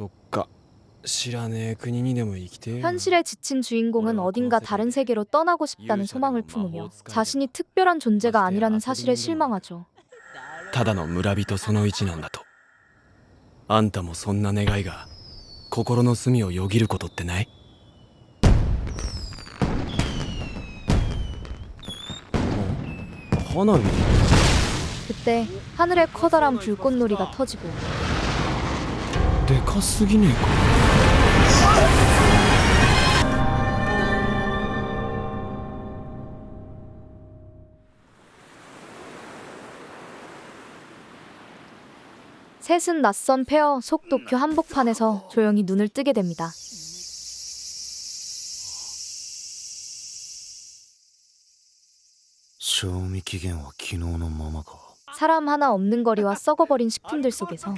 どっか知らねえ国にでも行きてえよ。현실에 지친 주인공은 어딘가 다른 세계로 떠나고 싶다는 소망을 품으며 자신이 특별한 존재가 아니라는 사실에 실망하죠. ただの村人その一なんだと。あんたもそんな願いが心の隅をよぎることってない？花火。 그때 하늘에 커다란 불꽃놀이가 터지고 でかすぎねえか。 셋은 낯선 폐허 속 도쿄 한복판에서 조용히 눈을 뜨게 됩니다. 사람 하나 없는 거리와 썩어버린 식품들 속에서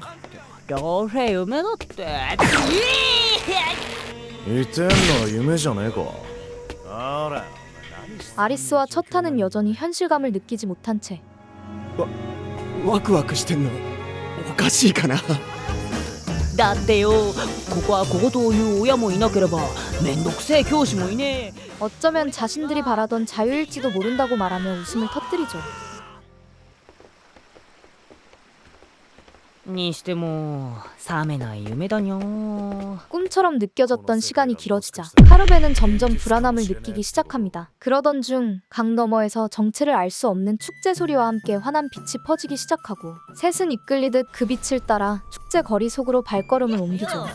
아리스와 첫타는 여전히 현실감을 느끼지 못한 채 ワクワクしてんのおかしいかな。だってよ、ここはここという親もいなければめんどくせえ教師もいねえ。 어쩌면 자신들이 바라던 자유일지도 모른다고 말하며 웃음을 터뜨리죠. にしても覚めない夢だにゃ。 꿈처럼 느껴졌던 시간이 길어지자 카르베는 점점 불안함을 느끼기 시작합니다. 그러던 중 강 너머에서 정체를 알 수 없는 축제 소리와 함께 환한 빛이 퍼지기 시작하고 셋은 이끌리듯 그 빛을 따라 축제 거리 속으로 발걸음을 옮기죠.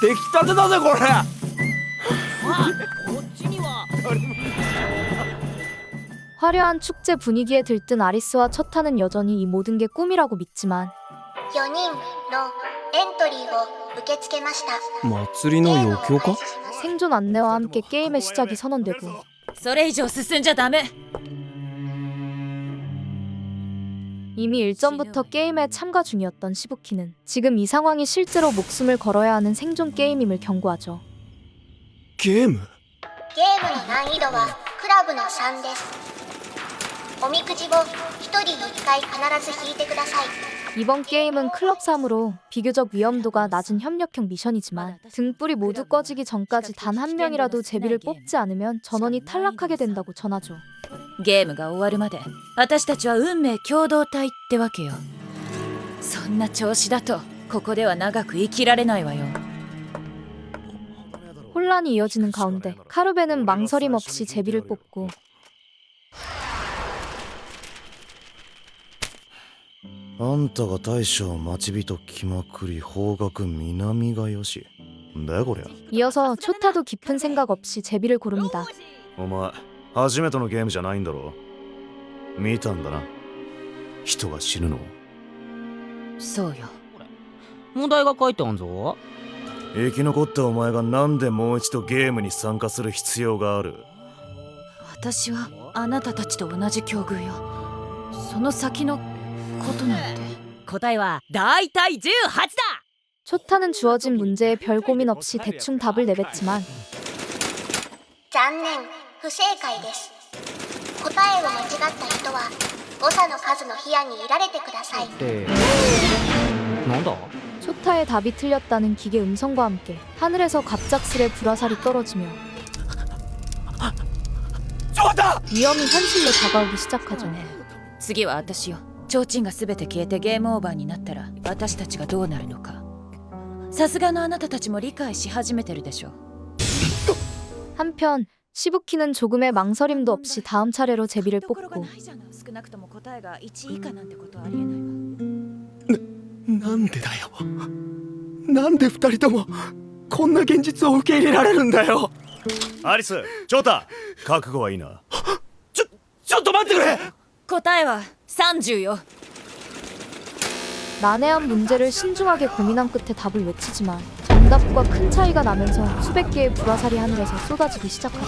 出来たてだぜこれ。こっちには 화려한 축제 분위기에 들뜬 아리스와 첫타는 여전히 이 모든 게 꿈이라고 믿지만 4人のエントリーを受け付けました。祭りの余興か？ 생존 안내와 함께 게임의 시작이 선언되고 それ以上進んじゃダメ。 이미 일전부터 게임에 참가 중이었던 시부키는 지금 이 상황이 실제로 목숨을 걸어야 하는 생존 게임임을 경고하죠. ゲーム？ゲームの難易度はクラブの3です。おみくじを1人1回必ず引いてください。 이번 게임은 클럽 3으로 비교적 위험도가 낮은 협력형 미션이지만 등불이 모두 꺼지기 전까지 단 한 명이라도 제비를 뽑지 않으면 전원이 탈락하게 된다고 전하죠. ゲームが終わるまで私たちは運命共同体ってわけよ。そんな調子だとここでは長く生きられないわよ。 혼란이 이어지는 가운데 카르베는 망설임 없이 제비를 뽑고 あんたが大将待ち人気まくり方角南がよしだよこりゃ。 이어서 초타도 깊은 생각 없이 제비를 고릅니다. お前初めてのゲームじゃないんだろ。見たんだな人が死ぬの。そうよ。問題が書いてあんぞ。生き残ったお前がなんでもう一度ゲームに参加する必要がある。私はあなたたちと同じ境遇よ。その先のことなんて。答えはだいたい18だ。 초타는 주어진 문제에 별 고민 없이 대충 답을 내뱉지만 残念、不正解です。答えを間違った人は誤差の数の部屋にいられてください。なんだ？ 초타의 답이 틀렸다는 기계 음성과 함께 하늘에서 갑작스레 불화살이 떨어지며 위험이 현실로 다가오기 시작하죠. 次は私よ。提灯が全て消えてゲームオーバーになったら私たちがどうなるのか。さすがのあなたたちも理解し始めてるでしょ。 한편 시부키는 조금의 망설임도 없이 다음 차례로 제비를 뽑고 少なくとも答えが1以下なんてことはありえないわ。なんでだよ。なんで二人ともこんな現実を受け入れられるんだよ。アリス、ジョータ、覚悟はいいな。ちょっと待ってくれ。答えは30よ。 난해한 문제를 신중하게 고민한 끝에 답을 외치지만 정답과 큰 차이가 나면서 수백 개의 불화살이 하늘에서 쏟아지기 시작하죠.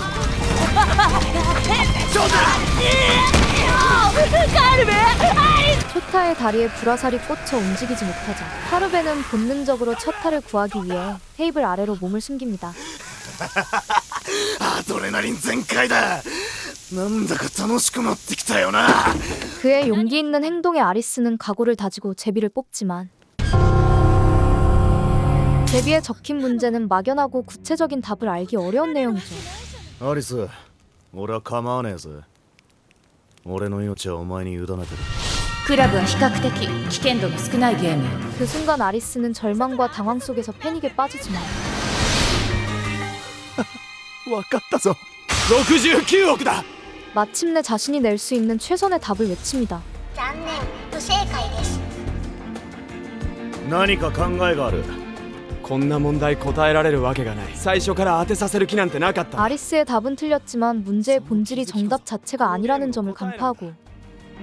초타의 다리에 불화살이 꽂혀 움직이지 못하자 카르베는 본능적으로 첫타를 구하기 위해 테이블 아래로 몸을 숨깁니다. アドレナリン全開だ。なんだか楽しくなってきたよな。 그의 용기 있는 행동에 아리스는 각오를 다지고 제비를 뽑지만 대비에 적힌 문제는 막연하고 구체적인 답을 알기 어려운 내용이죠. アリス俺は構わねえぜ俺の命はお前に委ねてるクラブは比較的危険度の少ないゲームよ。 그 순간 아리스는 절망과 당황 속에서 패닉에 빠지지만 分かったぞ69億だ 마침내 자신이 낼 수 있는 최선의 답을 외칩니다. 残念不正解です。何か考えがあるこんな問題答えられるわけがない最初から当てさせる気なんてなかった 아리스의 답은 틀렸지만 문제의 본질이 정답 자체가 아니라는 점을 간파하고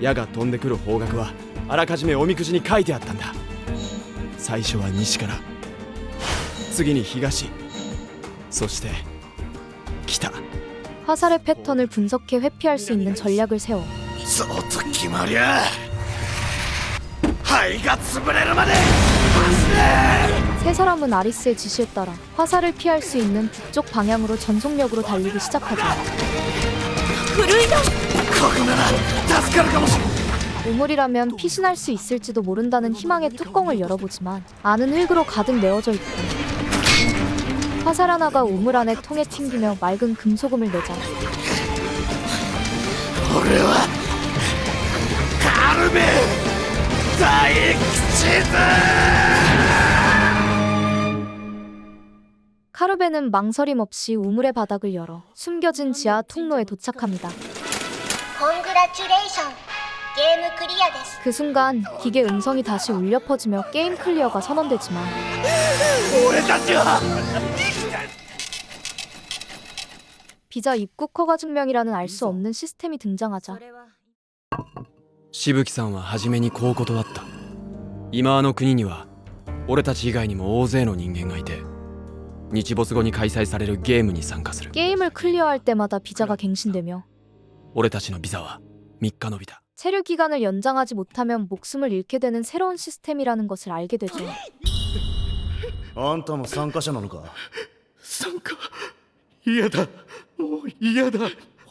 矢が飛んでくる方角はあらかじめおみくじに書いてあったんだ最初は西から次に東そして北 화살의 패턴을 분석해 회피할 수 있는 전략을 세워 そうと決まりゃ肺が潰れるまで 세 사람은 아리스의 지시에 따라 화살을 피할 수 있는 북쪽 방향으로 전속력으로 달리기 시작하죠. ここなら助かるかもしれん 우물이라면 피신할 수 있을지도 모른다는 희망의 뚜껑을 열어보지만 안은 흙으로 가득 메워져 있고 화살 하나가 우물 안에 통에 튕기며 맑은 금소금을 내자 俺はカルベ大吉だ 카르베는 망설임 없이 우물의 바닥을 열어 숨겨진 지하 통로에 도착합니다. コングラチュレーションゲームクリアです。 그 순간 기계 음성이 다시 울려 퍼지며 게임 클리어가 선언되지만 俺たちは 비자 입국 허가 증명이라는 알 수 없는 시스템이 등장하자 しぶきさんは初めにこう断った今あの国には俺たち以外にも大勢の人間がいて日没後に開催されるゲームに参加する 게임을 클리어할 때마다 비자가 갱신되며 俺たちのビザは3日延びた 체류 기간을 연장하지 못하면 목숨을 잃게 되는 새로운 시스템이라는 것을 알게 되죠. あんたも参加者なのか参加嫌だもう嫌だ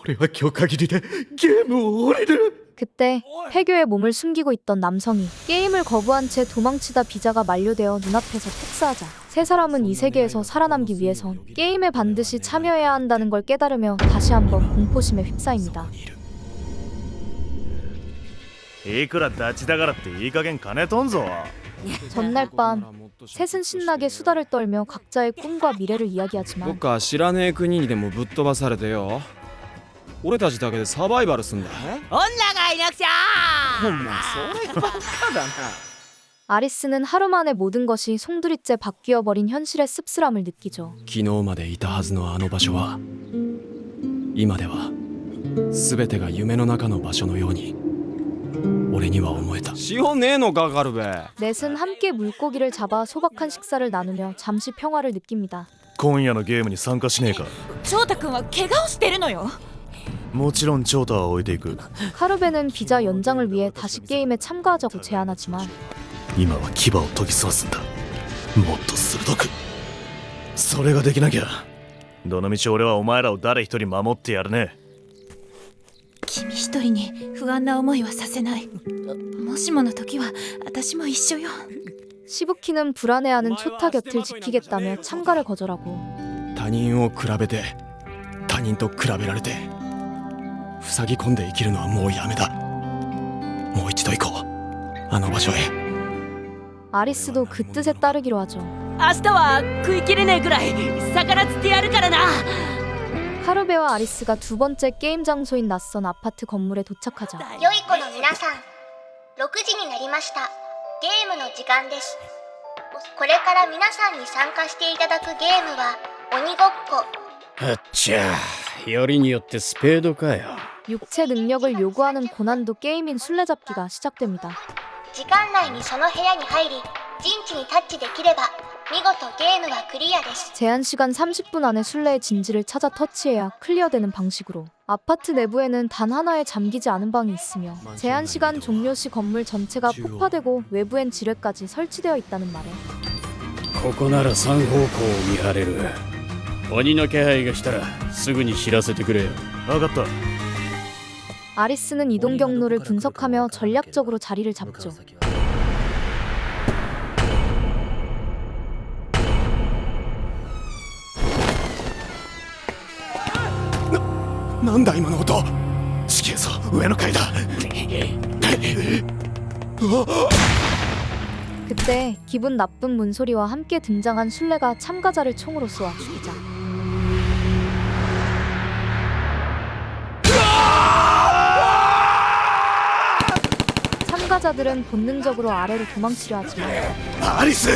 俺は今日限りでゲームを降りる 그때 폐교에 몸을 숨기고 있던 남성이 게임을 거부한 채 도망치다 비자가 만료되어 눈앞에서 폭사하자 세 사람은 이 세계에서 살아남기 위해선 게임에 반드시 참여해야 한다는 걸 깨달으며 다시 한번 공포심에 휩싸입니다. いくらダチだからっていい加減金とんぞ 전날 밤 셋은 신나게 수다를 떨며 각자의 꿈과 미래를 どっ 이야기하지만 か知らねえ国にでもぶっ飛ばされてよ俺たちだけでサバイバルすんだ女がいなくちゃお前そればっかだな 아리스는 하루 만에 모든 것이 송두리째 바뀌어버린 현실의 씁쓸함을 느끼죠. 昨日までいたはずのあの場所は今では全てが夢の中の場所のように俺には思えた塩ねえのかカルベ 넷은 함께 물고기를 잡아 소박한 식사를 나누며 잠시 평화를 느낍니다. 今夜のゲームに参加しねえか翔太君は怪我をしてるのよ。もちろん長太は置いていく 카르베는 비자 연장을 위해 다시 게임에 참가하자고 제안하지만 今は牙を研ぎ澄ますんだもっと鋭くそれができなきゃどのみち俺はお前らを誰一人守ってやるね君一人に不安な思いはさせない。もしもの時は私も一緒よ。 시부키는 불안해하는 초타 곁을 지키겠다며 참가를 거절하고 他人を比べて他人と比べられて塞ぎ込んで生きるのはもうやめだもう一度行こうあの場所へ 아리스도 그 뜻에 따르기로 하죠. 明日は食い切れねえぐらい魚釣ってやるからな。 카르베와 아리스가 두 번째 게임 장소인 낯선 아파트 건물에 도착하자 良い子の皆さん6時になりました。ゲームの時間です。これから皆さんに参加していただくゲームは鬼ごっこ。あっちゃよりによってスペードかよ 육체 능력을 요구하는 고난도 게임인 술래잡기가 시작됩니다. 時間内にその部屋に入り陣地にタッチできれば見事ゲームはクリアです。 제한 시간 30분 안에 술래의 진지를 찾아 터치해야 클리어되는 방식으로 아파트 내부에는 단 하나의 잠기지 않은 방이 있으며 제한 시간 종료 시 건물 전체가 폭파되고 외부엔 지뢰까지 설치되어 있다는 말에 ここなら3方向を見張れる鬼の気配がしたらすぐに知らせてくれよ分かった 아리스는 이동 경로를 분석하며 전략적으로 자리를 잡죠. なんだ今の音。地形層上の階だ。 그때 기분 나쁜 문소리와 함께 등장한 술래가 참가자를 총으로 쏘아 죽이자 참가자들은 본능적으로 아래로 도망치려 하지만 アリス、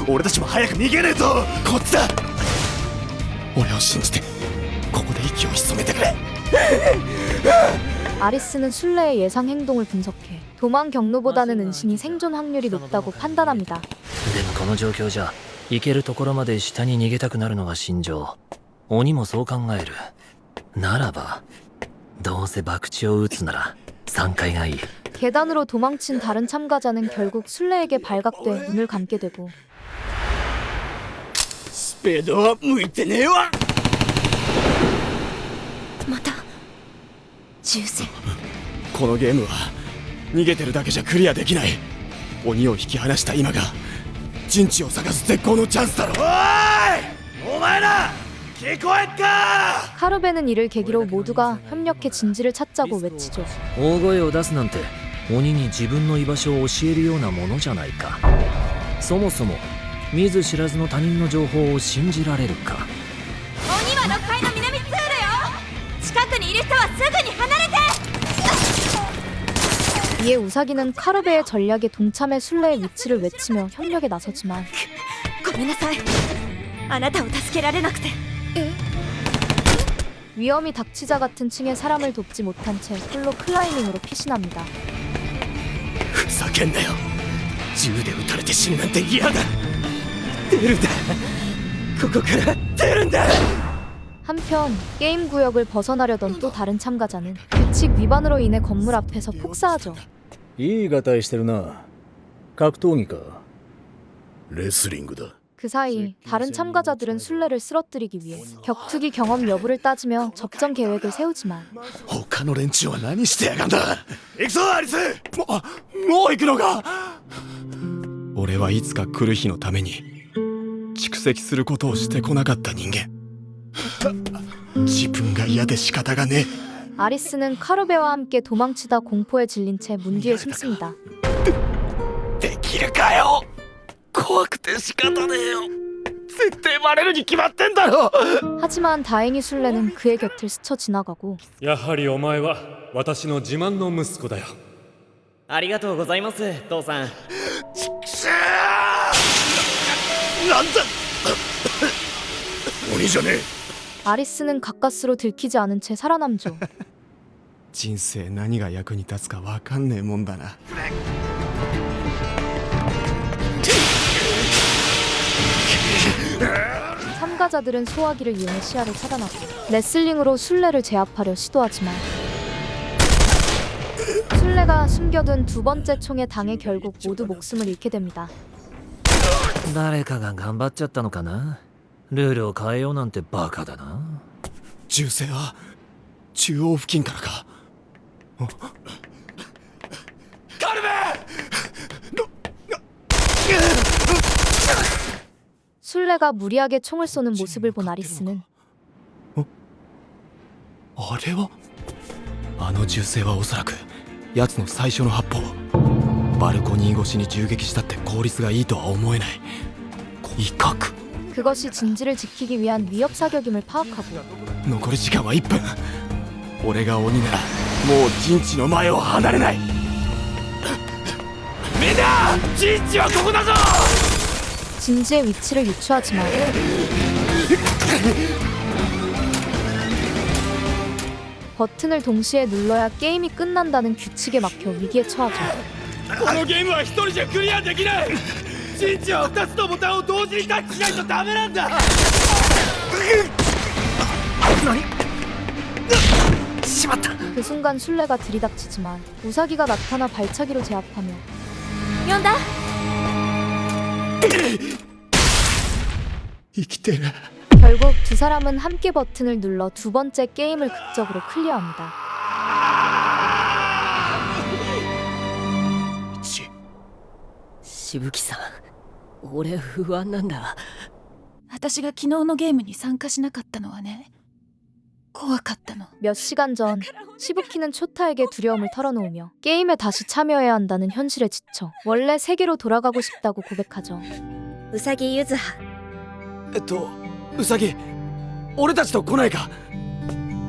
俺たちも早く逃げねえと。こっちだ。俺を信じてここで息を潜めてくれ。 아리스는 술래의 예상 행동을 분석해 도망 경로보다는 은신이 생존 확률이 높다고 판단합니다. でもこの状況じゃ行けるところまで下に逃げたくなるのが心情。鬼もそう考える。ならばどうせ博打を打つなら3階がいい。 계단으로 도망친 다른 참가자는 결국 술래에게 발각돼 눈을 감게 되고 スペードは向いてねえわ。また銃声。このゲームは逃げてるだけじゃクリアできない。鬼を引き離した今が陣地を探す絶好のチャンスだろ。おい、お前ら聞こえっか。 카르베는 이를 계기로 모두가 협력해 진지를 찾자고 외치죠. 大声を出すなんて鬼に自分の居場所を教えるようなものじゃないか。そもそも見ず知らずの他人の情報を信じられるか。鬼は6階の南通路よ。近くにいる人はすぐに離れて。 이에 우사기는 카르베의 전략에 동참해 술래의 위치를 외치며 협력에 나서지만 ごめんなさい。あなたを助けられなくて。 위험이 닥치자 같은 층에 사람을 돕지 못한 채 홀로 클라이밍으로 피신합니다. ふざけんなよ。銃で撃たれて死ぬなんて嫌だ。出るんだ。ここから出るんだ。 한편 게임 구역을 벗어나려던 또 다른 참가자는 규칙 위반으로 인해 건물 앞에서 폭사하죠. いいがたいしてるな。格闘技か。レスリングだ。 그 사이 다른 참가자들은 술래를 쓰러뜨리기 위해 격투기 경험 여부를 따지며 접전 계획을 세우지만 他の連中は何してやがんだ。行くぞアリス。もう行くのか。俺はいつか来る日のために蓄積することをしてこなかった人間。自分が嫌で仕方がねえ。 아리스는 카르베와 함께 도망치다 공포에 질린 채 문 뒤에 숨습니다. できるかよ。怖くて仕方ねえよ。絶対バレるに決まってんだろ。 하지만 다행히 술래는 그의 곁을 스쳐 지나가고 やはりお前は私の自慢の息子だよ。ありがとうございます、父さん。なんだ。鬼じゃねえ。 아리스는 가까스로 들키지 않은 채 살아남죠. 人生何が役に立つか分かんねえもんだな。 참가자들은 소화기를 이용해 시야를 차단하고 레슬링으로 술래를 제압하려 시도하지만 술래가 숨겨둔 두 번째 총에 당해 결국 모두 목숨을 잃게 됩니다. 誰かが頑張っちゃったのかな。ルールを変えようなんてバカだな。銃声は中央付近からか。カルベ。 술래가 무리하게 총을 쏘는 모습을 본 아리스는 あれはあの銃声はおそらく奴の最初の発砲。バルコニー越しに銃撃したって効率がいいとは思えない。威嚇。 그것이 진지를 지키기 위한 위협 사격임을 파악하고 残り時間は1分。俺が鬼ならもう陣地の前を離れない。みんな陣地はここだぞ。 진지의 위치를 유추하지만 버튼을 동시에 눌러야 게임이 끝난다는 규칙에 막혀 위기에 처하죠. このゲームは一人じゃクリアできない。陣地は2つのボタンを同時にタッチしないとダメなんだ。何？しまった。 그 순간 술래가 들이닥치지만 우사기가 나타나 발차기로 제압하며 呼んだ。 生きてる。 결국 두 사람은 함께 버튼을 눌러 두 번째 게임을 극적으로 클리어합니다. しぶきさん、俺不安なんだ。私が昨日のゲームに参加しなかったのはね、怖かったの。몇 시간 전 시부키는 초타에게 두려움을 털어놓으며 게임에 다시 참여해야 한다는 현실에 지쳐 원래 세계로 돌아가고 싶다고 고백하죠. うさぎゆずはウサギ俺たちと来ないか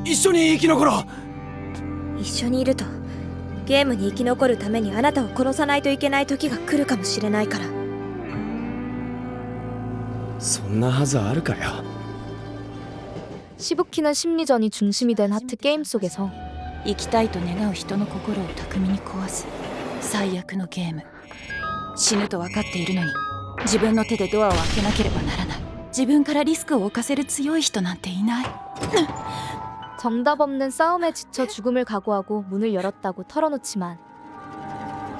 一緒に生き残ろう一緒にいるとゲームに生き残るためにあなたを殺さないといけない時が来るかもしれないから。そんなはずあるかよ 시부키는 심리전이 중심이 된 하트 게임 속에서 生きたいと願う人の心を巧みに壊す最悪のゲーム。死ぬと分かっているのに自分の手でドアを開けなければならない。自分からリスクを冒せる強い人なんていない。 정답 없는 싸움에 지쳐 죽음을 각오하고 문을 열었다고 털어놓지만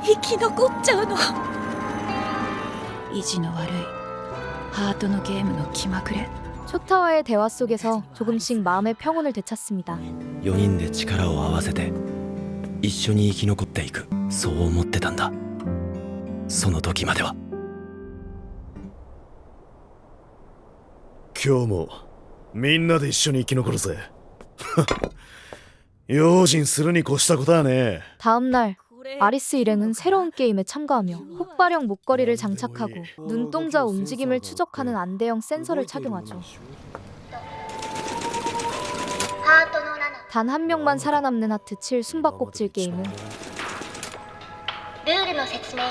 生き残っちゃうの。意地の悪いハートのゲームの気まぐれ。 초타와의 대화 속에서 조금씩 마음의 평온을 되찾습니다. 4人で力を合わせて一緒に生き残っていくそう思ってたんだその時までは今日もみんなで一緒に生き残るぜ用心するに越したことはね。 다음날 아리스 일행은 새로운 게임에 참가하며 폭발형 목걸이를 장착하고 눈동자 움직임을 추적하는 안대형 센서를 착용하죠. ハートの7 단 한 명만 살아남는 하트 7 숨바꼭질 게임은 ルールの説明。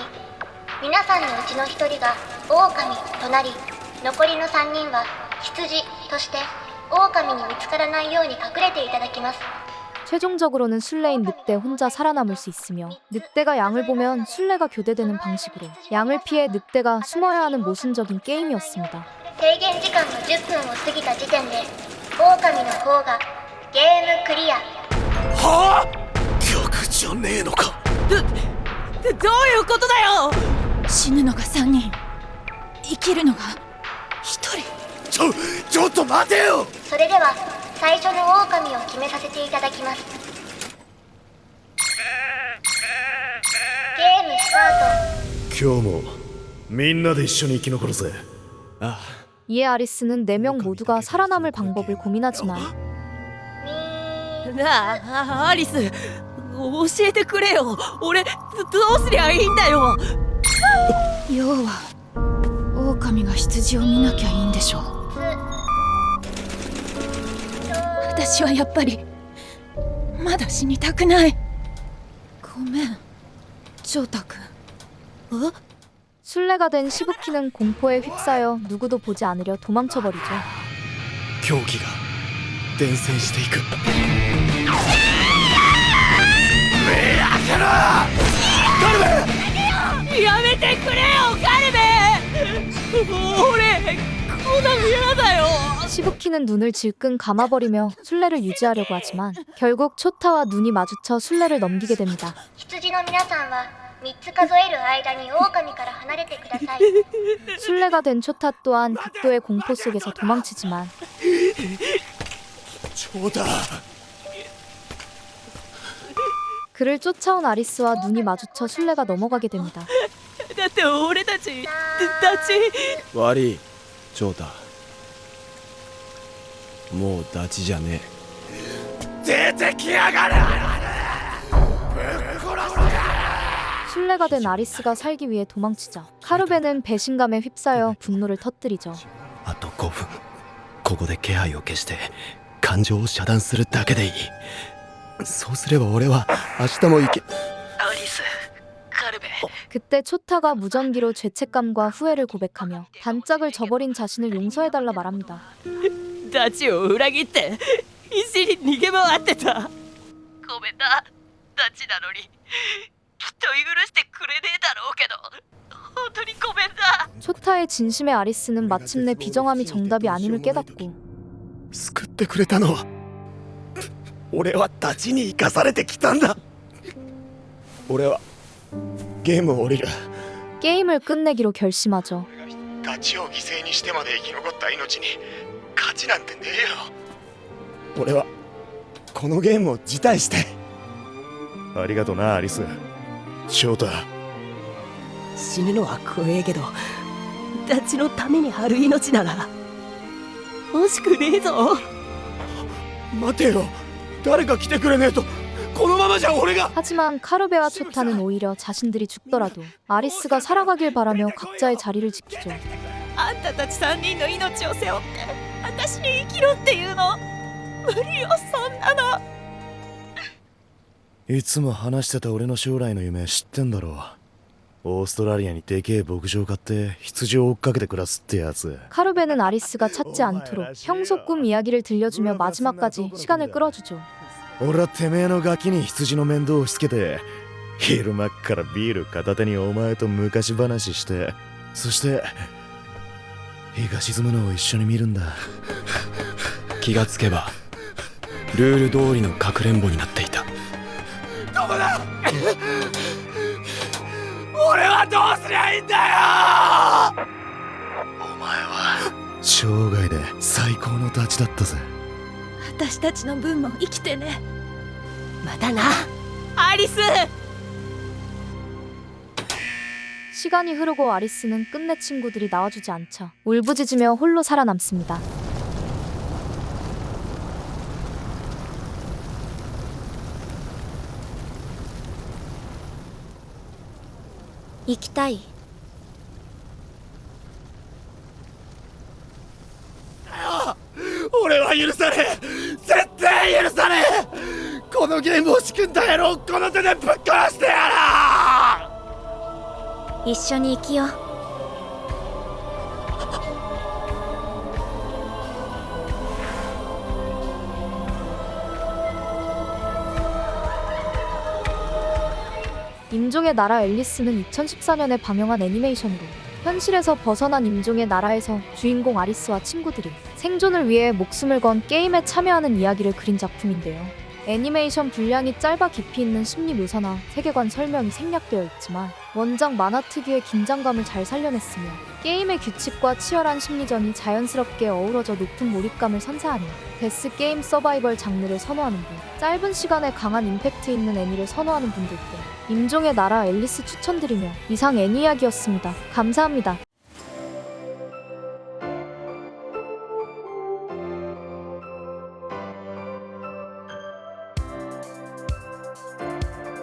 皆さんのうちの1人が狼となり、残りの3人は羊として狼に見つからないように隠れていただきます。 최종적으로는 술래인 늑대 혼자 살아남을 수 있으며 늑대가 양을 보면 술래가 교대되는 방식으로 양을 피해 늑대가 숨어야 하는 모순적인 게임이었습니다. 制限時間の10分を過ぎた時点で狼の方がゲームクリア。はあ逆じゃねえのか。どういうことだよ。死ぬのが3人生きるのが1人。ちょっと待てよ。それでは最初の狼を決めさせていただきます。ゲームスタート。今日もみんなで一緒に生き残るぜ。 이에 아리스는 4명 모두가 살아남을 방법을 고민하지만 なあ、アリス教えてくれよ。俺どうすりゃいいんだよ。要は狼が羊を見なきゃいいんでしょ。私はやっぱりまだ死にたくない。ごめんジョータ君。 술래가 된 시부키는 공포에 휩싸여 누구도 보지 않으려 도망쳐버리죠. 狂気が伝染していくやめてくれよカルベ。俺こんなの嫌だよ。 시부키는 눈을 질끈 감아버리며 술래를 유지하려고 하지만 결국 초타와 눈이 마주쳐 술래를 넘기게 됩니다. 羊の皆さんは3つ数える間に狼から離れてください。 술래가 된 초타 또한 극도의 공포 속에서 도망치지만 そうだ。 그를 쫓아온 아리스와 눈이 마주쳐 술래가 넘어가게 됩니다. だって俺たち悪いジョータもうダチじゃねえ。出てきやがれ。 술래가 된 아리스가 살기 위해 도망치자 카르베는 배신감에 휩싸여 분노를 터뜨리죠. あと5分ここで気配を消して感情を遮断するだけでいいそうすれば俺は明日も行け。 アリスカルベ。 그때 초타가 무전기로 죄책감과 후회를 고백하며 단짝을 저버린 자신을 용서해달라 말합니다. ダチを裏切って必死に逃げ回ってた。ごめんなダチなのにきっと許してくれねえだろうけど本当にごめんな。 초타의 진심에 아리스는 마침내 비정함이 정답이 아님을 깨닫고 救ってくれたのは俺はダチに生かされてきたんだ。俺はゲームを降りる。 게임을 끝내기로 결심하죠. ダチを犠牲にしてまで生き残った命に価値なんてねえよ。俺はこのゲームを辞退したい。ありがとなアリス。翔太。死ぬのは怖えけどダチのためにある命なら惜しくねえぞ。待てよ、誰か来てくれねえとこのままじゃ俺が。 하지만 카르베와 초타는 오히려 자신들이 죽더라도 아리스가 살아가길 바라며 각자의 자리를 지키죠. あんたたち3人の命を背負って私に生きろっていうの無理よそんなの。いつも話してた俺の将来の夢知ってんだろう。オーストラリアにでけえ牧場買って羊を追っかけて暮らすってやつ。 카르베는 아리스가 찾지 않도록 평소 꿈 이야기를 들려주며 마지막까지 시간을 끌어주죠. 俺はてめえのガキに羊の面倒をしつけて昼間っからビール片手にお前と昔話して、そして日が沈むのを一緒に見るんだ。気がつけばルール通りのかくれんぼになっていた。どこだ俺はどうすりゃいいんだよ。お前は生涯で最高のダチだったぜ。私たちの分も生きてね。またなアリス。 시간이 흐르고 아리스는 끝내 친구들이 나와주지 않자 울부짖으며 홀로 살아남습니다. "行きたい?" 俺は許さねえ、絶対許さねえ。このゲームを仕組んだ野郎この手でぶっ殺してやる。一緒に生きよう。임종의 나라 앨리스는 2014년에 방영한 애니메이션으로 현실에서 벗어난 임종의 나라에서 주인공 아리스와 친구들이 생존을 위해 목숨을 건 게임에 참여하는 이야기를 그린 작품인데요. 애니메이션 분량이 짧아 깊이 있는 심리 묘사나 세계관 설명이 생략되어 있지만 원작 만화 특유의 긴장감을 잘 살려냈으며 게임의 규칙과 치열한 심리전이 자연스럽게 어우러져 높은 몰입감을 선사하니 데스 게임 서바이벌 장르를 선호하는 분, 짧은 시간에 강한 임팩트 있는 애니를 선호하는 분들께 임종의 나라 앨리스 추천드리며 이상 애니 이야기였습니다. 감사합니다.